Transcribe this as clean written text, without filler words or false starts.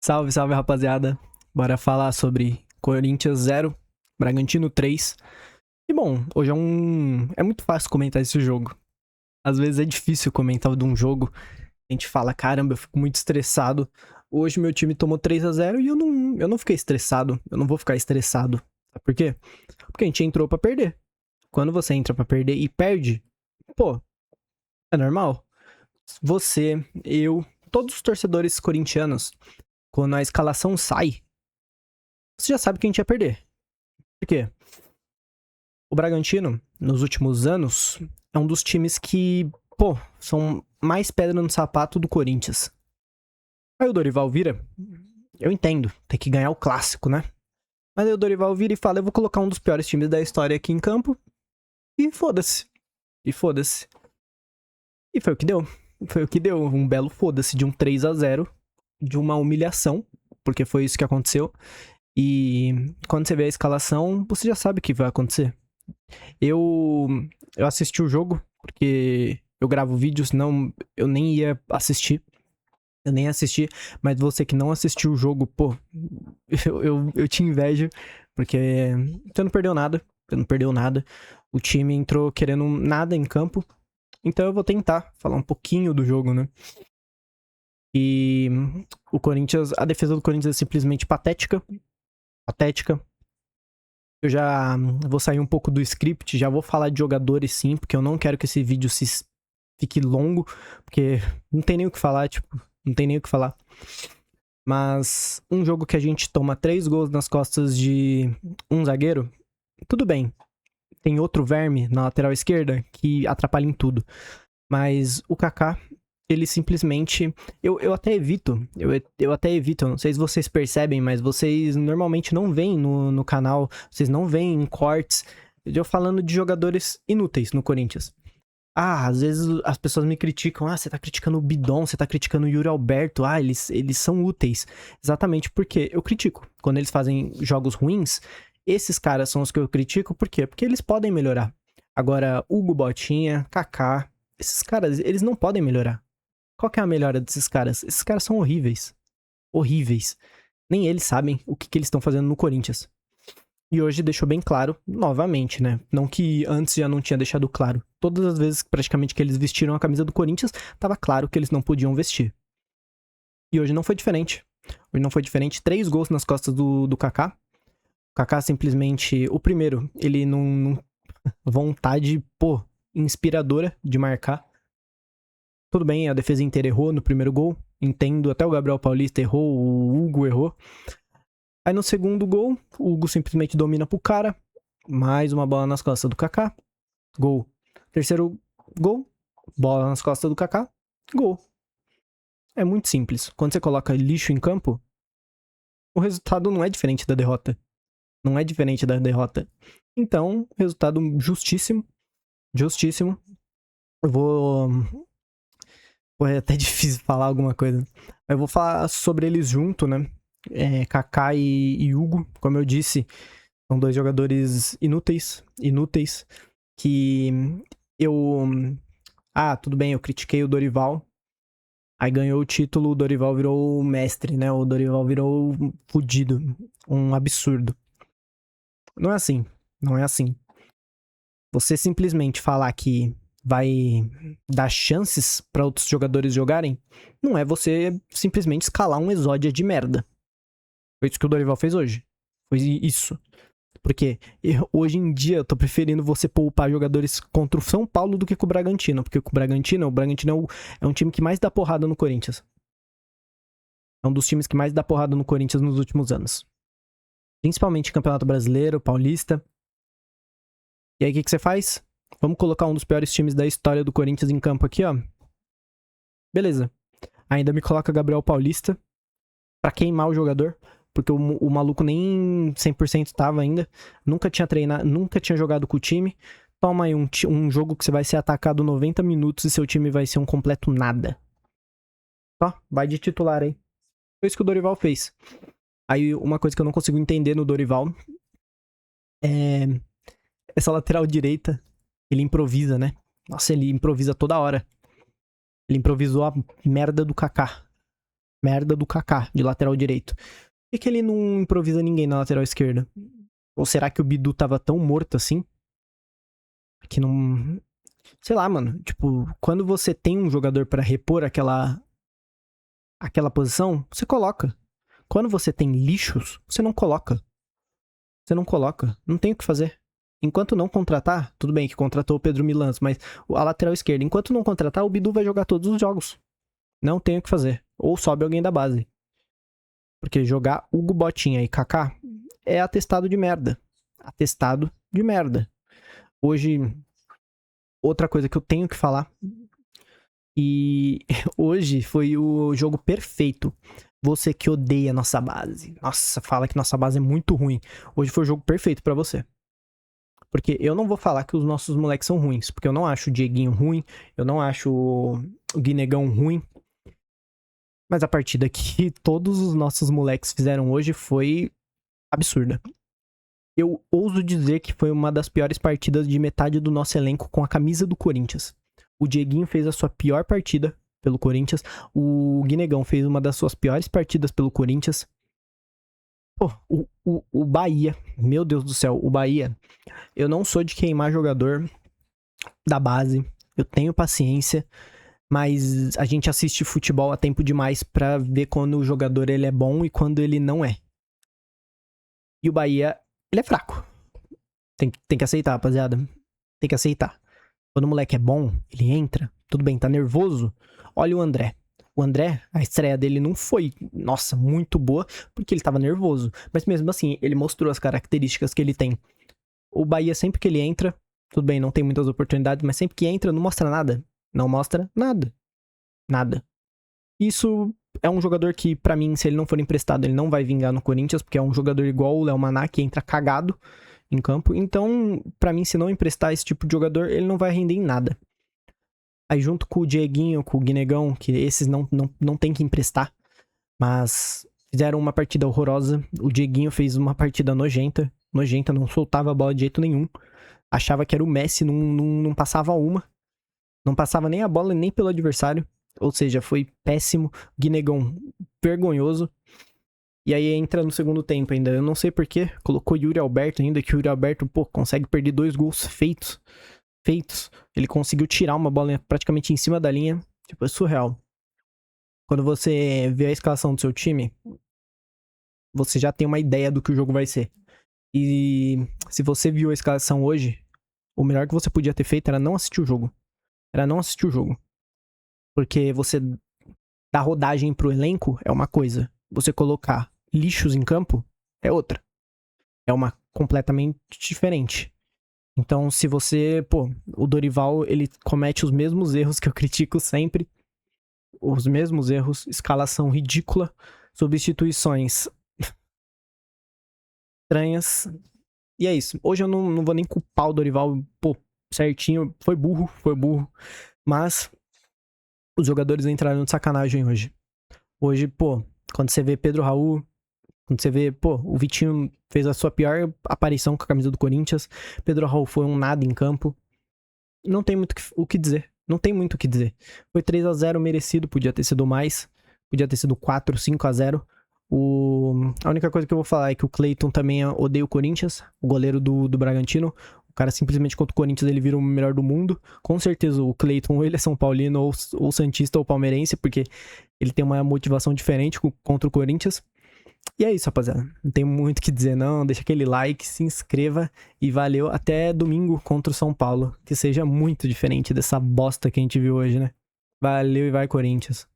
Salve, salve, rapaziada. Bora falar sobre Corinthians 0, Bragantino 3. E bom, hoje é muito fácil comentar esse jogo. Às vezes é difícil comentar de um jogo. A gente fala, caramba, eu fico muito estressado. Hoje meu time tomou 3-0 e eu não fiquei estressado. Eu não vou ficar estressado. Sabe por quê? Porque a gente entrou pra perder. Quando você entra pra perder e perde, pô, é normal. Você, eu, todos os torcedores corintianos, quando a escalação sai, você já sabe que a gente ia perder. Por quê? O Bragantino, nos últimos anos, é um dos times que, pô, são mais pedra no sapato do Corinthians. Aí o Dorival vira, eu entendo, tem que ganhar o clássico, né? Mas aí o Dorival vira e fala, eu vou colocar um dos piores times da história aqui em campo, e foda-se. E foda-se. E foi o que deu. Foi o que deu, um belo foda-se de um 3-0, de uma humilhação, porque foi isso que aconteceu. E quando você vê a escalação, você já sabe o que vai acontecer. Eu assisti o jogo, porque eu gravo vídeos, não, eu nem ia assistir. Eu nem assisti, mas você que não assistiu o jogo, pô, eu te invejo, porque você não perdeu nada, você não perdeu nada. O time entrou querendo nada em campo, então eu vou tentar falar um pouquinho do jogo, né? E o Corinthians, a defesa do Corinthians é simplesmente patética. Patética. Eu já vou sair um pouco do script, já vou falar de jogadores sim, porque eu não quero que esse vídeo fique longo, porque não tem nem o que falar, tipo, não tem nem o que falar. Mas um jogo que a gente toma 3 gols nas costas de um zagueiro, tudo bem. Tem outro verme na lateral esquerda que atrapalha em tudo. Mas o Kaká, ele simplesmente... Eu até evito, eu até evito, não sei se vocês percebem, mas vocês normalmente não veem no canal, vocês não veem em cortes, eu falando de jogadores inúteis no Corinthians. Às vezes as pessoas me criticam, você tá criticando o Bidon, você tá criticando o Yuri Alberto, eles são úteis. Exatamente porque eu critico. Quando eles fazem jogos ruins, esses caras são os que eu critico, por quê? Porque eles podem melhorar. Agora, Hugo Botinha, Kaká, esses caras, eles não podem melhorar. Qual que é a melhora desses caras? Esses caras são horríveis. Horríveis. Nem eles sabem o que eles estão fazendo no Corinthians. E hoje deixou bem claro, novamente, né? Não que antes já não tinha deixado claro. Todas as vezes praticamente que eles vestiram a camisa do Corinthians, tava claro que eles não podiam vestir. E hoje não foi diferente. Hoje não foi diferente. 3 gols nas costas do Kaká. O Kaká simplesmente... O primeiro, ele não vontade, pô, inspiradora de marcar. Tudo bem, a defesa inteira errou no primeiro gol. Entendo, até o Gabriel Paulista errou, o Hugo errou. Aí no segundo gol, o Hugo simplesmente domina pro cara. Mais uma bola nas costas do Kaká. Gol. Terceiro gol, bola nas costas do Kaká. Gol. É muito simples. Quando você coloca lixo em campo, o resultado não é diferente da derrota. Não é diferente da derrota. Então, resultado justíssimo. Justíssimo. Eu vou... Pô, é até difícil falar alguma coisa. Eu vou falar sobre eles junto, né? Kaká e Hugo, como eu disse, são 2 jogadores inúteis, que eu... tudo bem, eu critiquei o Dorival, aí ganhou o título, o Dorival virou o mestre, né? O Dorival virou fudido, um absurdo. Não é assim, não é assim. Você simplesmente falar que vai dar chances para outros jogadores jogarem, não é você simplesmente escalar um exódia de merda. Foi isso que o Dorival fez hoje. Foi isso. Porque hoje em dia eu tô preferindo você poupar jogadores contra o São Paulo do que com o Bragantino. Porque com o Bragantino é um time que mais dá porrada no Corinthians. É um dos times que mais dá porrada no Corinthians nos últimos anos. Principalmente Campeonato Brasileiro, Paulista. E aí o que você faz? Vamos colocar um dos piores times da história do Corinthians em campo aqui, ó. Beleza. Ainda me coloca Gabriel Paulista pra queimar o jogador. Porque o maluco nem 100% tava ainda. Nunca tinha treinado, nunca tinha jogado com o time. Toma aí um jogo que você vai ser atacado 90 minutos e seu time vai ser um completo nada. Vai de titular aí. Foi isso que o Dorival fez. Aí uma coisa que eu não consigo entender no Dorival é essa lateral direita. Ele improvisa, né? Nossa, ele improvisa toda hora. Ele improvisou a merda do Kaká. Merda do Kaká, de lateral direito. Por que ele não improvisa ninguém na lateral esquerda? Ou será que o Bidu tava tão morto assim? Que não... Sei lá, mano. Tipo, quando você tem um jogador pra repor aquela posição, você coloca. Quando você tem lixos, você não coloca. Você não coloca. Não tem o que fazer. Enquanto não contratar, tudo bem que contratou o Pedro Milans, mas a lateral esquerda, enquanto não contratar, o Bidu vai jogar todos os jogos. Não tem o que fazer. Ou sobe alguém da base. Porque jogar Hugo Botinha e Kaká é atestado de merda. Atestado de merda. Hoje, outra coisa que eu tenho que falar. E hoje foi o jogo perfeito. Você que odeia nossa base. Nossa, fala que nossa base é muito ruim. Hoje foi o jogo perfeito pra você. Porque eu não vou falar que os nossos moleques são ruins. Porque eu não acho o Dieguinho ruim. Eu não acho o Guinegão ruim. Mas a partida que todos os nossos moleques fizeram hoje foi absurda. Eu ouso dizer que foi uma das piores partidas de metade do nosso elenco com a camisa do Corinthians. O Dieguinho fez a sua pior partida pelo Corinthians. O Guinegão fez uma das suas piores partidas pelo Corinthians. Pô, o Bahia, meu Deus do céu, o Bahia. Eu não sou de queimar jogador da base. Eu tenho paciência. Mas a gente assiste futebol há tempo demais pra ver quando o jogador ele é bom e quando ele não é. E o Bahia, ele é fraco. Tem que aceitar, rapaziada. Tem que aceitar. Quando o moleque é bom, ele entra. Tudo bem, tá nervoso? Olha o André. O André, a estreia dele não foi, nossa, muito boa, porque ele tava nervoso. Mas mesmo assim, ele mostrou as características que ele tem. O Bahia, sempre que ele entra, tudo bem, não tem muitas oportunidades, mas sempre que entra, não mostra nada. Não mostra nada. Nada. Isso é um jogador que, pra mim, se ele não for emprestado, ele não vai vingar no Corinthians, porque é um jogador igual o Léo Maná, que entra cagado em campo. Então, pra mim, se não emprestar esse tipo de jogador, ele não vai render em nada. Aí, junto com o Dieguinho, com o Guinegão, que esses não tem que emprestar, mas fizeram uma partida horrorosa. O Dieguinho fez uma partida nojenta, não soltava a bola de jeito nenhum. Achava que era o Messi, não passava uma. Não passava nem a bola nem pelo adversário. Ou seja, foi péssimo. Guinegão vergonhoso. E aí entra no segundo tempo ainda. Eu não sei porquê. Colocou Yuri Alberto ainda, que o Yuri Alberto, pô, consegue perder 2 gols feitos. Ele conseguiu tirar uma bola praticamente em cima da linha. Tipo, é surreal. Quando você vê a escalação do seu time, você já tem uma ideia do que o jogo vai ser. E se você viu a escalação hoje, o melhor que você podia ter feito era não assistir o jogo. Porque você dar rodagem pro elenco é uma coisa. Você colocar lixos em campo é outra. É uma completamente diferente. Então, se você... Pô, o Dorival, ele comete os mesmos erros que eu critico sempre. Os mesmos erros. Escalação ridícula. Substituições estranhas. E é isso. Hoje eu não vou nem culpar o Dorival. Pô, certinho. Foi burro. Mas os jogadores entraram de sacanagem hoje. Hoje, pô, quando você vê Pedro Raul, quando você vê, pô, o Vitinho fez a sua pior aparição com a camisa do Corinthians, Pedro Raul foi um nada em campo. Não tem muito o que dizer. Não tem muito o que dizer. Foi 3-0 merecido, podia ter sido mais. Podia ter sido 4, 5-0. A única coisa que eu vou falar é que o Cleiton também odeia o Corinthians, o goleiro do Bragantino. O cara simplesmente contra o Corinthians ele vira o melhor do mundo. Com certeza o Cleiton ou ele é São Paulino ou Santista ou palmeirense, porque ele tem uma motivação diferente contra o Corinthians. E é isso, rapaziada. Não tem muito o que dizer não. Deixa aquele like, se inscreva e valeu. Até domingo contra o São Paulo. Que seja muito diferente dessa bosta que a gente viu hoje, né? Valeu e vai, Corinthians.